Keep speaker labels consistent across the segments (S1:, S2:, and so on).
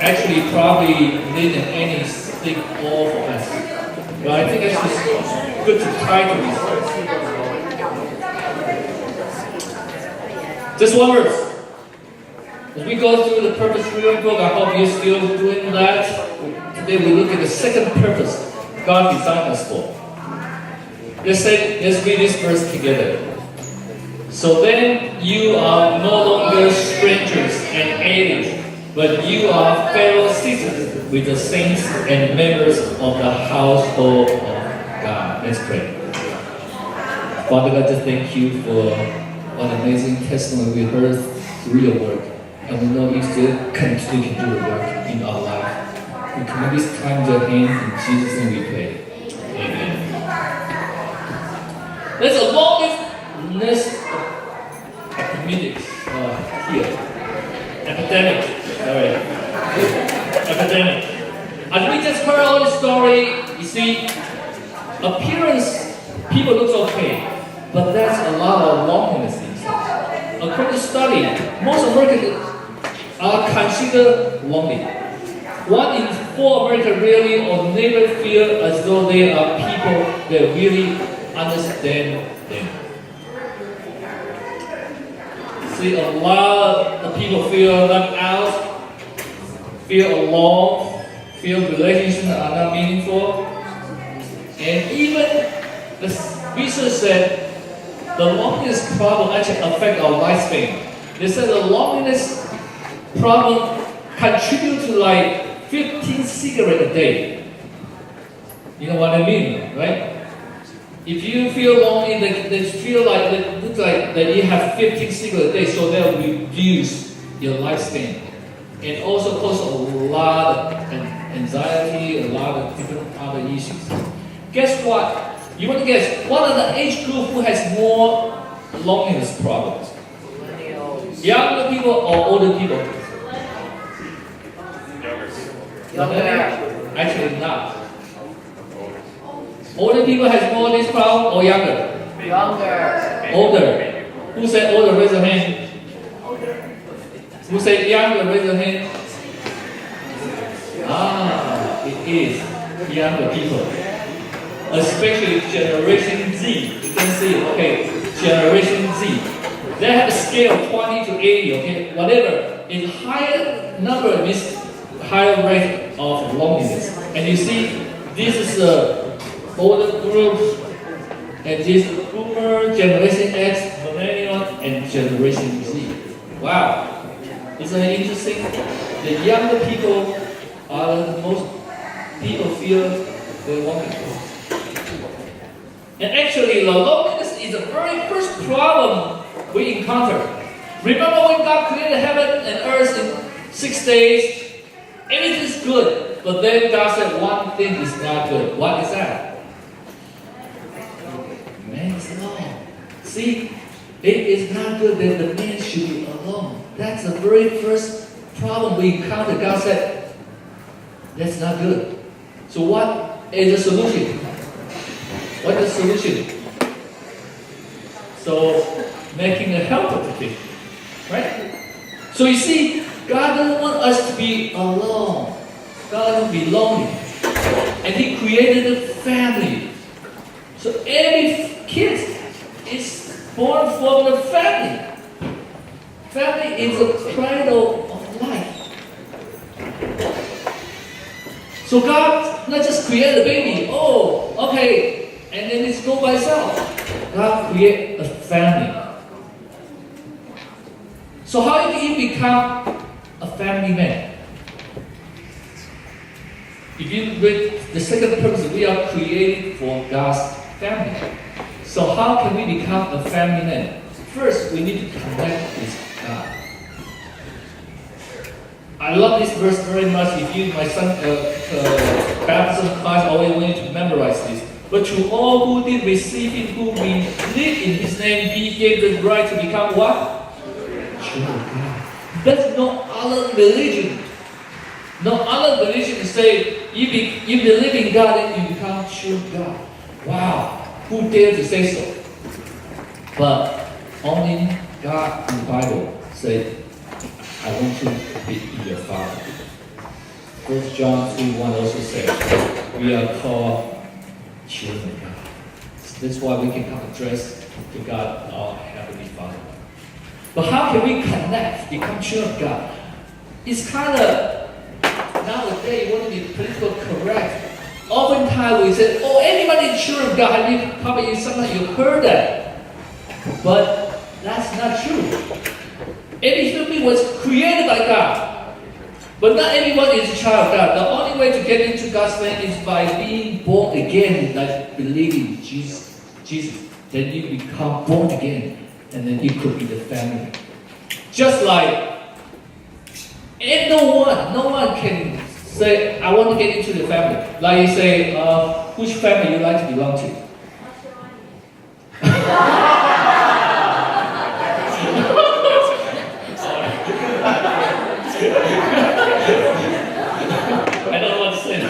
S1: actually probably didn't any stick all for us. But I think it's just good to try to research. Just one verse. As we go through the purpose reading book, I hope you're still doing that. Today we look at the second purpose God designed us for. Let's read this verse together. So then you are no longer strangers and aliens, but you are fellow citizens with the saints and members of the household of God. Let's pray. Father God, just thank you for what amazing testimony we heard through your work. And we know you still continue to do the work in our life. We commit this time to your hands. In Jesus' name we pray. Amen. There's a long list of epidemics here. Epidemic. As we just heard all the story, you see, appearance, people look okay, but there's a lot of loneliness inside. According to study, most Americans are considered lonely. 1 in 4 Americans really or never feel as though they are people that really understand them. See, a lot of people feel left out, feel alone, feel relationships are not meaningful. And even the research said the loneliness problem actually affects our lifespan. They said the loneliness problem contributes to like 15 cigarettes a day. You know what I mean, right? If you feel lonely, they feel like it looks like that you have 15 cigarettes a day, so they'll reduce your lifespan, and also cause a lot of anxiety, a lot of different other issues. Guess what? You want to guess what are the age group who has more loneliness problems? Younger people or older people? Younger. Actually not. Older people has more of this problem or younger?
S2: Younger.
S1: Older. Who said older? Raise your hand. Who said younger? Raise your hand. Ah, it is younger people. Especially Generation Z. You can see, okay, Generation Z. They have a scale of 20 to 80, okay? Whatever. In higher number means higher rate of loneliness. And you see, this is the older group, and this is Boomer, Generation X, Millennial, and Generation Z. Wow. Isn't it interesting? The younger people are the most people feel they're lonely. And actually, the loneliness is the very first problem we encounter. Remember when God created heaven and earth in 6 days? Everything is good. But then God said one thing is not good. What is that? Man is alone. See, it is not good that the man should be alone. That's the very first problem we encounter. God said, that's not good. So what is the solution? What is the solution? So, making a helper to him. Right? So you see, God doesn't want us to be alone. God doesn't want to be lonely. And He created a family. So every kid is born from the family. Family is the cradle of life. So God not just create a baby, oh, okay, and then it's go by itself. God create a family. So how do you become a family man? If you read the second purpose, we are created for God's family. So how can we become a family man? First, we need to connect with God. I love this verse very much. If you, my son, baptism class, always want you to memorize this. But to all who did receive Him, who believed in His name, He gave the right to become what? Children of God. There's no other religion. No other religion say you believe in God and you become children of God. Wow. Who dare to say so? But only God in the Bible said, I want to be your father. 1 John 3:1 also says, we are called children of God. That's why we can come address to God, our Heavenly Father. But how can we connect, become children of God? It's kind of, nowadays, you want to be politically correct. Oftentimes we say, oh, everybody is children of God. I mean, probably sometimes you heard that. But that's not true. Every human being was created by God. But not everyone is a child of God. The only way to get into God's plan is by being born again, like believing Jesus. Then you become born again, and then you could be the family. Just like, and no one can say, I want to get into the family. Like you say, which family you like to belong to? I don't want to say that.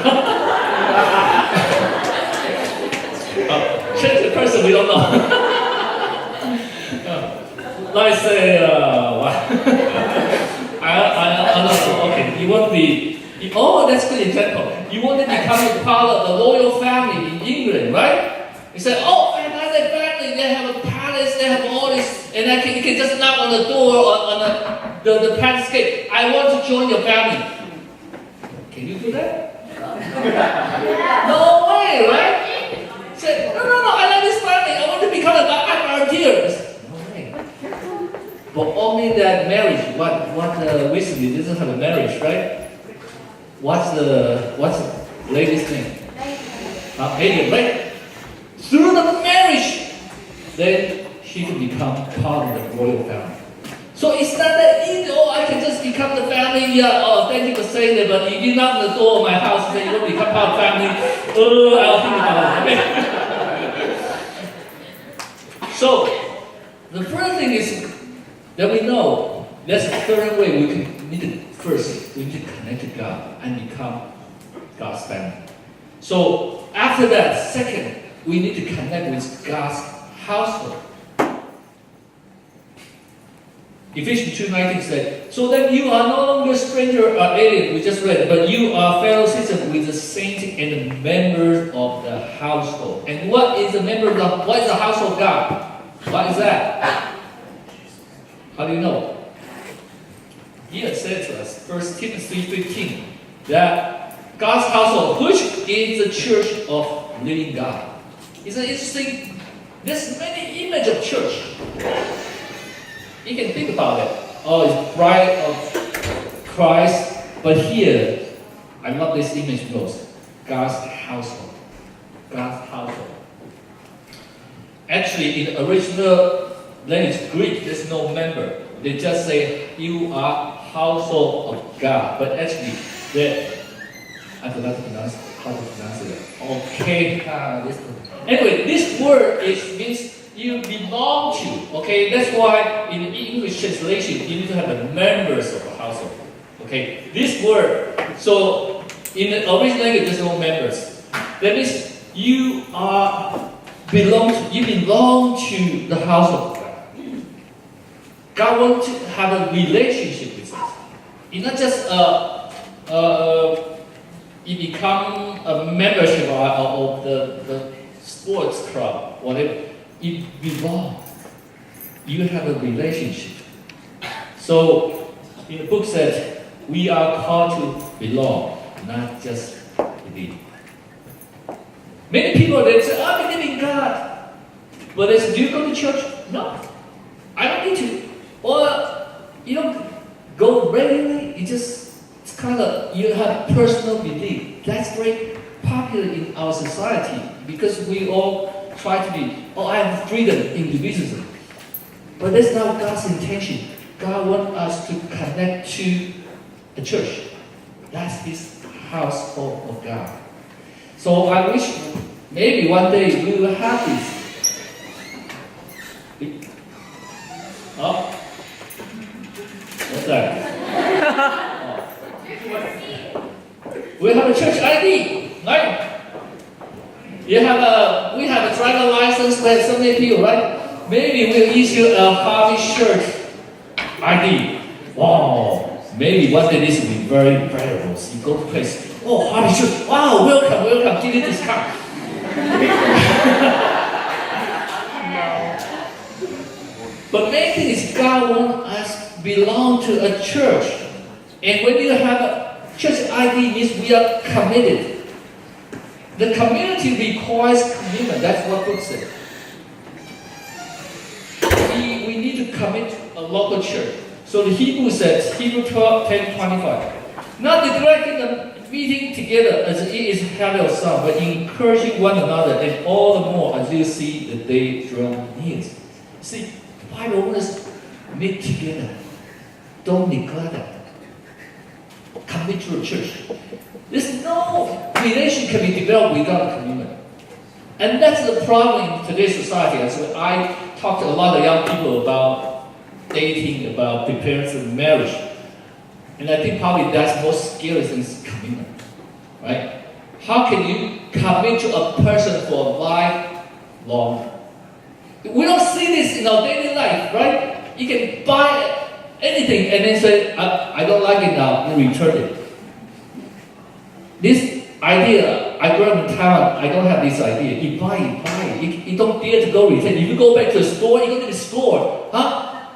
S1: Change the person we don't know. Let's say, I don't know. Okay, you want to be. Oh, that's a good example. You want to become a part of the royal family in England, right? You say, oh, fantastic family. They have a palace. They have all this, and you can just knock on the door or on the palace gate. I want to join your family. Can you do that? No way, right? Say, no, I like this family. I want to become a volunteer. No way. But only that marriage. What recently doesn't have a marriage, right? What's the lady's name? Megan, right? Through the marriage, then she can become part of the royal family. So it's not that easy. Oh, I can just become the family. Yeah. Oh, thank you for saying that. But if you knock on the door of my house and say you want to become part of the family, I'll think about it. Okay. So the first thing is that we know that's the third way we need to first we need to connect to God and become God's family. So after that, second, we need to connect with God's household. Ephesians 2:19 said, so that you are no longer stranger or alien, we just read, but you are fellow citizens with the saints and the members of the household. And what is the household of God? What is that? How do you know? Here it said to us, 1 Timothy 3:15, that God's household, which is the church of living God. It's interesting, there's many images of church. You can think about it. Oh, it's bride of Christ. But here, I love this image most. God's household. God's household. Actually, in the original language, Greek, there's no member. They just say, you are household of God. But actually, I forgot to pronounce how to pronounce it. Okay. Anyway, this word means you belong to. Okay, that's why in the English translation you need to have the members of a household. Okay, this word. So in the original language there's no members. That means you belong to the household of God. God wants to have a relationship with us. It's not just you become a membership of the sports club, whatever. You belong. You have a relationship. So, in the book said, we are called to belong, not just believe. Many people they say, I believe in God. But they say, do you go to church? No. I don't need to. Or you don't go regularly. It's kind of, you have personal belief. That's very popular in our society because we all try to be, I have freedom, individualism. But that's not God's intention. God wants us to connect to the church. That's His household of God. So I wish maybe one day we will have this. Oh? What's that? We have a church ID, right? We have a driver license, but so many people, right? Maybe we'll issue a Harvey shirt ID. Wow. Maybe one day this will be very valuable. So you go to place, oh, how did you? Wow, welcome, give you discount. But main thing is God wants us to belong to a church. And when you have a church ID, means we are committed. The community requires commitment. That's what God said. We need to commit to a local church. So the Hebrew says, Hebrew 12:10-25. Not neglecting the meeting together as it is habit of some, but encouraging one another, and all the more as you see the day draw near. See, why don't we meet together? Don't neglect that. Commit to a church. There's no relation can be developed without a commitment. And that's the problem in today's society. And so I talk to a lot of young people about dating, about preparing for marriage. And I think probably that's more scary than commitment. Right? How can you commit to a person for lifelong? We don't see this in our daily life, right? You can buy anything and then say, I don't like it now, you return it. This idea, I grew up in Taiwan, I don't have this idea. You buy it. You don't dare to go return. If you go back to the store, you go to the store. Huh?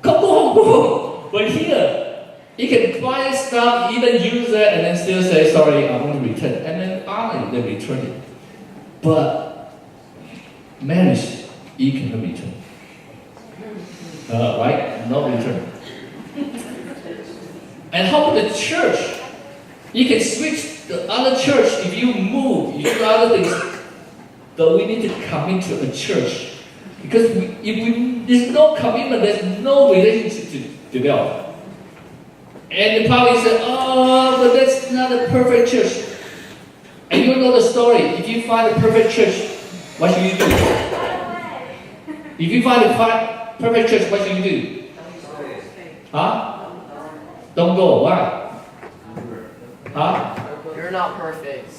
S1: Go home. But here, you can buy stuff, even use it, and then still say, sorry, I want to return. And then honor they return it. But marriage, you cannot return. Right? No return. And how about the church? You can switch the other church if you move, you do other things. But we need to commit to a church. Because if there's no commitment, there's no relationship to develop. And the probably say, oh, but that's not a perfect church. And you know the story. If you find a perfect church, what should you do? If you find a perfect church, what should you do? Huh? Don't go. Why? Huh?
S2: You're not perfect.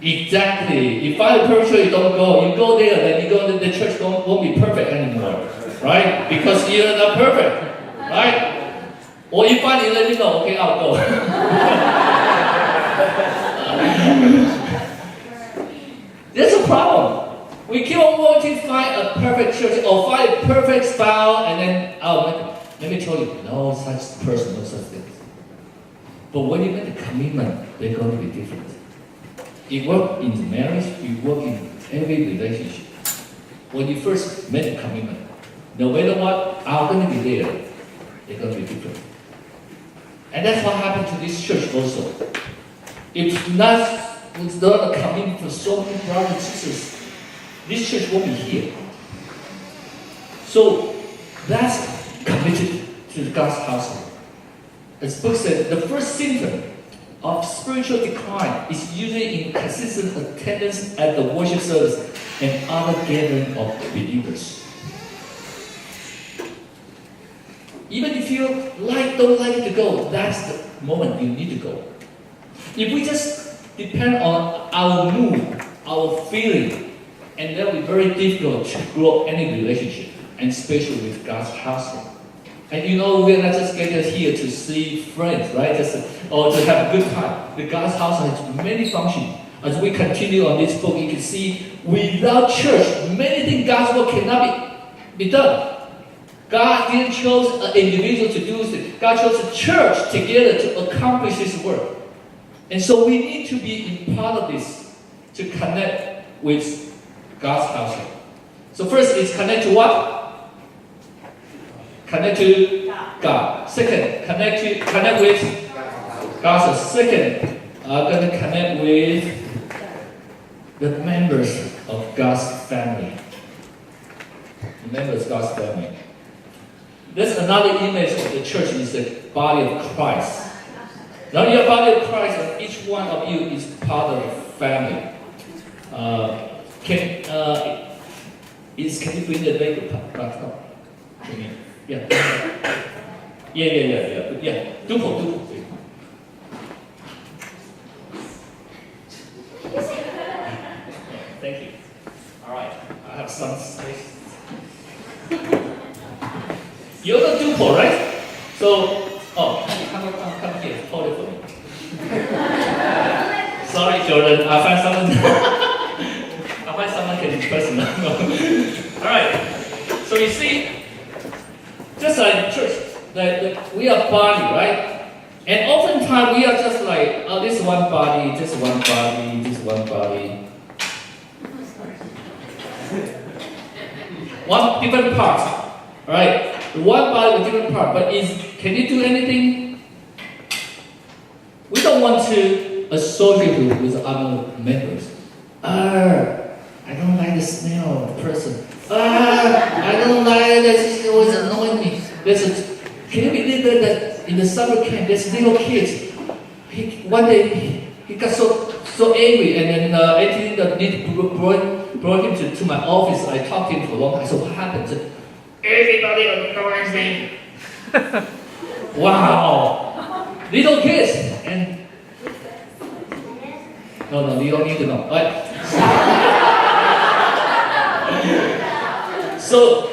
S1: Exactly. You find a perfect church, you don't go. You go there, then you go to the church won't be perfect anymore. Right? Because you're not perfect. Right? Or you find it, let me know. Okay, I'll go. There's a problem. We keep on wanting to find a perfect church or find a perfect style, and then, let me tell you, no such person, no such thing. But when you make a commitment, they're going to be different. You work in marriage, you work in every relationship. When you first make a commitment, no matter what, I'm going to be there. They're going to be different. And that's what happened to this church also. It's not a commitment for so many brothers and sisters. This church won't be here. So that's committed to God's household. As the book said, the first symptom of spiritual decline is usually inconsistent attendance at the worship service and other gathering of believers. Even if you don't like to go, that's the moment you need to go. If we just depend on our mood, our feeling, and that will be very difficult to grow any relationship, and especially with God's household. And you know, we're not just gathered here to see friends, right? Or to have a good time. The God's house has many functions. As we continue on this book, you can see without church, many things God's work cannot be done. God didn't choose an individual to do this. God chose a church together to accomplish His work. And so we need to be in part of this to connect with God's household. So first, it's connect to what? Connect to God. Second, connect with God. Second, going to connect with the members of God's family. The members of God's family. There's another image of the church is the body of Christ. Now you're body of Christ, and each one of you is part of the family. Can you bring the leg back up? Yeah. Dupo. Thank you. All right. I have some space. You're the dupo, right? So, oh, come here, hold it for me. Sorry, Jordan, I find someone can be personal. All right. So you see, just like church, we are body, right? And oftentimes we are just like, oh, this one body, this one body, this one body. One different parts, right? One body with different part, but can you do anything? We don't want to associate with other members. I don't like the smell of the person. I don't like this, it always annoying me. Can you believe that in the summer camp, there's little kids. One day he got so angry, and then actually brought him to my office. I talked to him for a long time. So what happened? Said, everybody on the Wednesday. Wow, little kids, and no, you don't need to know. Right? So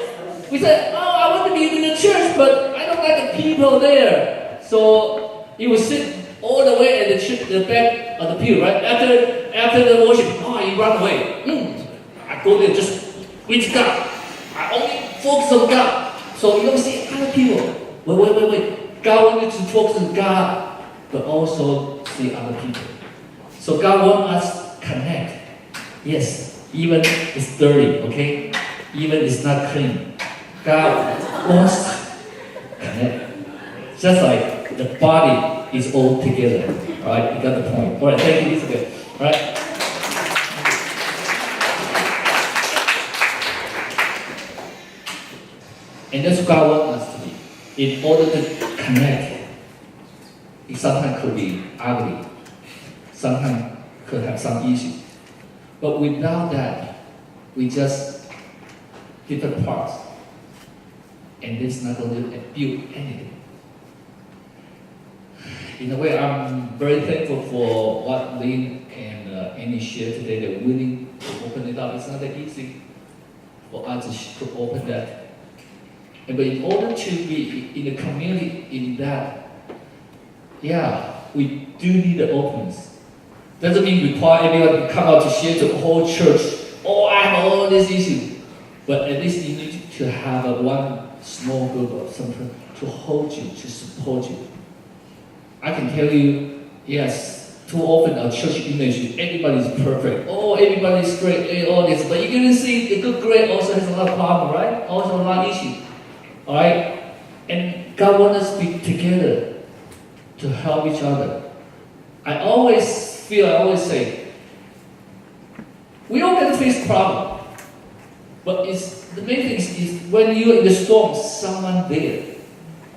S1: we said, I want to be in the church, but I don't like the people there. So he would sit all the way at the back of the pew, right? After the worship, he run away. I go there just with God. I only focus on God. So you don't see other people. Wait. God wants you to focus on God, but also see other people. So God wants us to connect. Yes, even it's dirty, okay? Even it's not clean. God wants to connect. Just like the body is all together. Alright, you got the point. Alright, thank you, Isabel. Alright? And that's what God wants us to be. In order to connect, it sometimes could be ugly. Sometimes could have some issues. But without that, we just different parts. And this is not going to build anything. In a way, I'm very thankful for what Lynn and Annie shared today. They're willing to open it up. It's not that easy for us to open that. But in order to be in the community in that, we do need the openness. Doesn't mean require everyone to come out to share to the whole church. I have all these issues. But at least you need to have one small group of someone to hold you, to support you. I can tell you, yes, too often our church image, everybody's perfect. Everybody's great, all this. But you're going to see the good grade also has a lot of problems, right? Also a lot of issues. Alright? And God wants us to be together to help each other. I always say, we all can face problems. But the main thing is when you're in the storm, someone there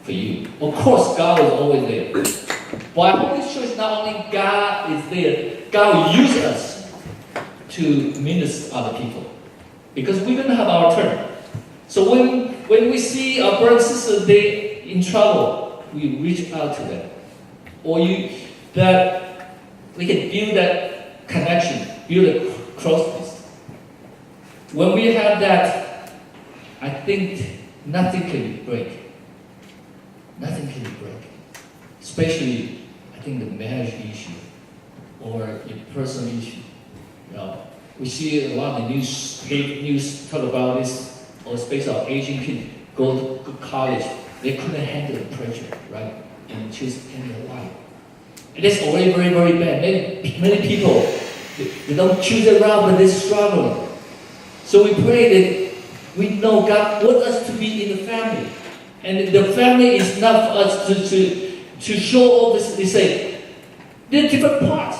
S1: for you. Of course, God is always there. But Holy Church, not only God is there, God will use us to minister to other people. Because we don't have our turn. So when we see our brother and sister, they in trouble, we reach out to them. Or that we can build that connection, build a closeness. When we have that, I think nothing can break. Nothing can break. Especially, I think the marriage issue or the personal issue. We see a lot of news talk about this. Or especially our Asian kids go to college, they couldn't handle the pressure, right? And choose end their life. And that's already very, very bad. Many people, they don't choose a route, but they're struggling. So we pray that we know God wants us to be in the family. And the family is not for us to show all this. They say, there are different parts.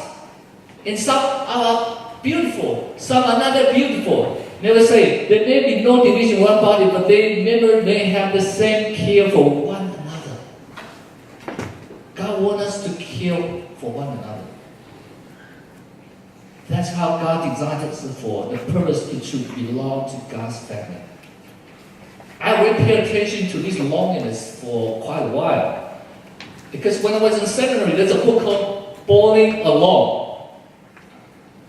S1: And some are beautiful, some are not that beautiful. Never say, there may be no division in one body, but they never may have the same care for one another. God wants us to care for one another. That's how God designed us for, the purpose is to belong to God's family. I really paid attention to this loneliness for quite a while. Because when I was in seminary, there's a book called Bowling Alone.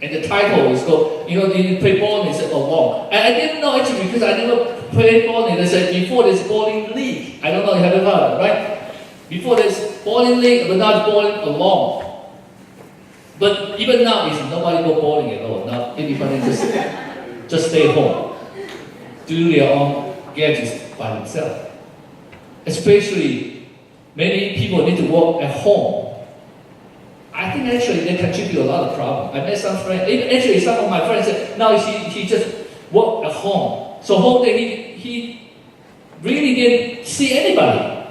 S1: And the title is called, you play bowling, it's alone. And I didn't know actually because I never played bowling. They said before there's bowling league. I don't know if you have heard of it, right? Before there's bowling league, but not bowling alone. But even now, it's nobody go bowling at all. Now everybody just stay home, do their own gadgets by themselves. Especially, many people need to work at home. I think actually they contribute a lot of problems. I met some friends, actually some of my friends said, now he just work at home. So whole day he really didn't see anybody.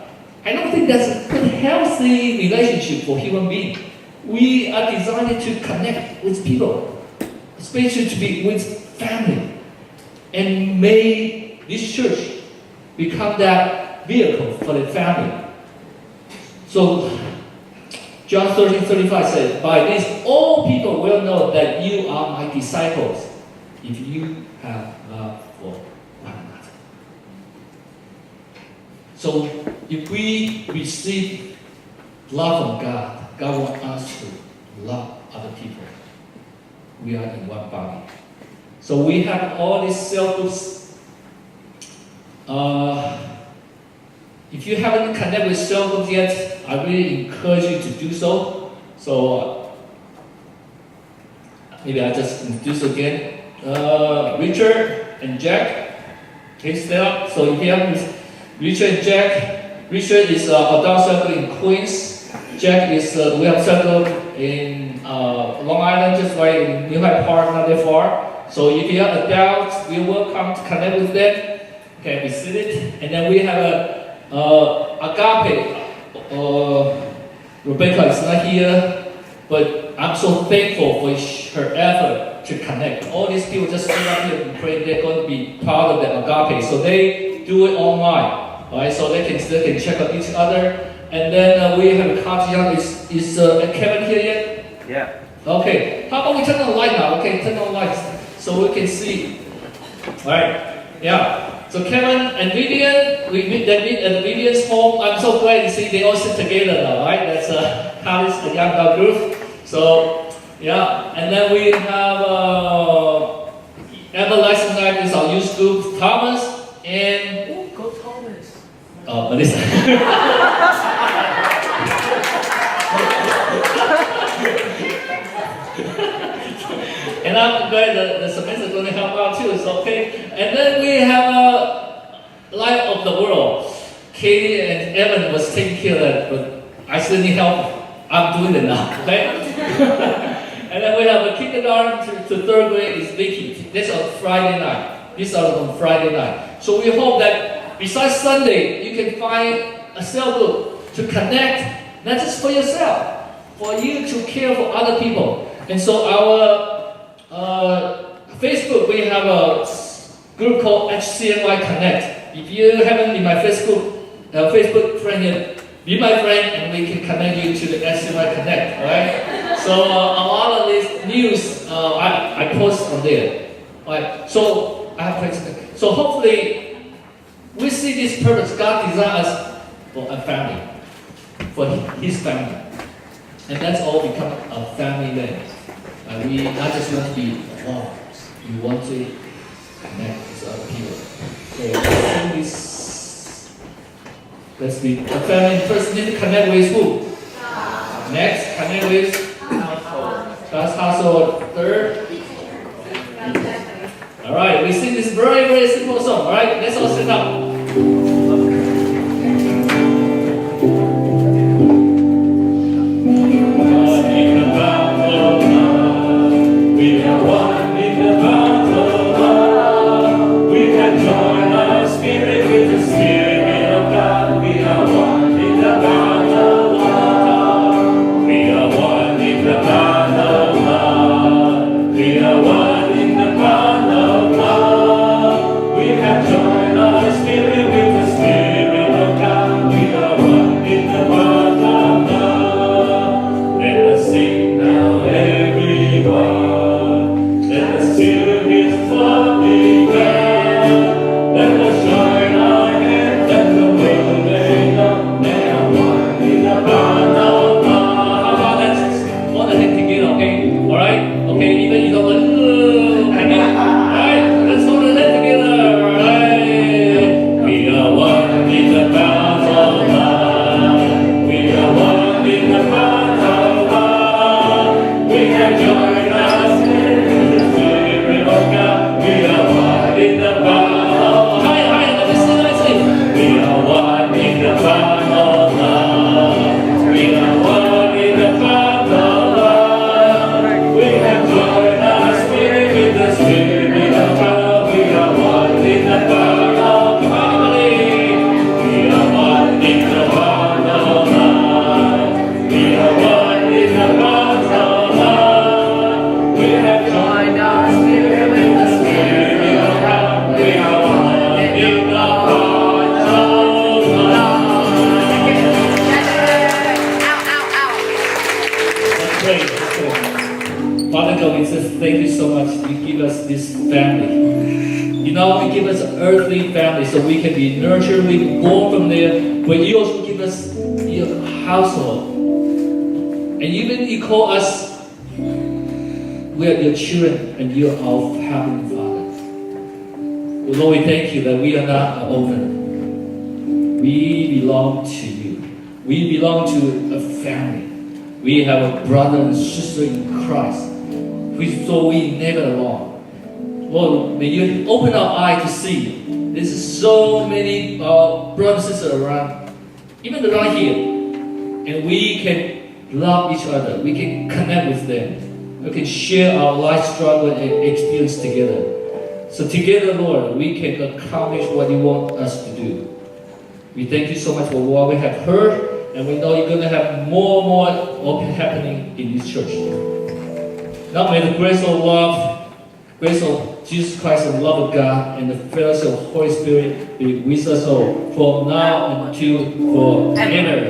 S1: I don't think that's a good, healthy relationship for human beings. We are designed to connect with people, especially to be with family, and may this church become that vehicle for the family. So John 13:35 says, by this all people will know that you are my disciples, if you have love for one another. So if we receive love from God, God wants us to love other people. We are in one body. So we have all these cell groups. If you haven't connected with cell groups yet, I really encourage you to do so. So maybe I'll just introduce again. Richard and Jack, please stand up. So if you have Richard and Jack, Richard is adult circle in Queens. Jack is we have circle in Long Island, just right in New Hyde Park, not that far. So if you are adults, you're welcome to connect with them. Okay, be seated. And then we have Agape. Rebecca is not here, but I'm so thankful for her effort to connect. All these people just stood up here and pray they're going to be part of the Agape. So they do it online, right? So they can still check out each other. And then we have Kajian. Is Kevin here yet?
S2: Yeah.
S1: Okay. How about we turn on the light now? Okay, turn on the lights so we can see. All right. Yeah. So Kevin and Vivian, they meet at Vivian's home. I'm so glad to see they all sit together now, right? That's Carly's the young adult group. So yeah, and then we have Everlasting Life is our youth group, Thomas and
S2: Go Thomas.
S1: Melissa. And I'm glad the semester is going to help out too. So okay. And then we have Light of the World. Katie and Evan was taking care of that, but I still need help. I'm doing it now. Okay. And then we have a kindergarten to third grade is Vicky. That's on Friday night. These are on Friday night. So we hope that besides Sunday, you can find a cell group to connect, not just for yourself, for you to care for other people. And so our Facebook, we have a group called HCNY Connect. If you haven't been my Facebook friend yet, be my friend and we can connect you to the HCNY Connect, alright? So a lot of this news I post on there. Alright, so so hopefully we see this purpose. God designed us for a family, for His family. And that's all become a family man. We not just want to be alone, we want to connect with other people. So let's be a family. First need to connect with who? Next, connect with God's household. Third. Alright, we sing this very, very simple song. Alright, let's all sit up.
S3: We have joined our spirit.
S1: earthly family so we can be nurtured, we can born from there, but you also give us your household. And even you call us, we are your children and you are our Heavenly Father. Well, Lord, we thank you that we are not an orphan. We belong to you. We belong to a family. We have a brother and sister in Christ. So we never alone. Lord, may you open our eyes to see. There's so many brothers and sisters around, even around here. And we can love each other. We can connect with them. We can share our life struggle and experience together. So together, Lord, we can accomplish what you want us to do. We thank you so much for what we have heard, and we know you're going to have more open happening in this church. Now may the grace of love, grace of Jesus Christ, and the love of God, and the fellowship of the Holy Spirit be with us all from now until forever.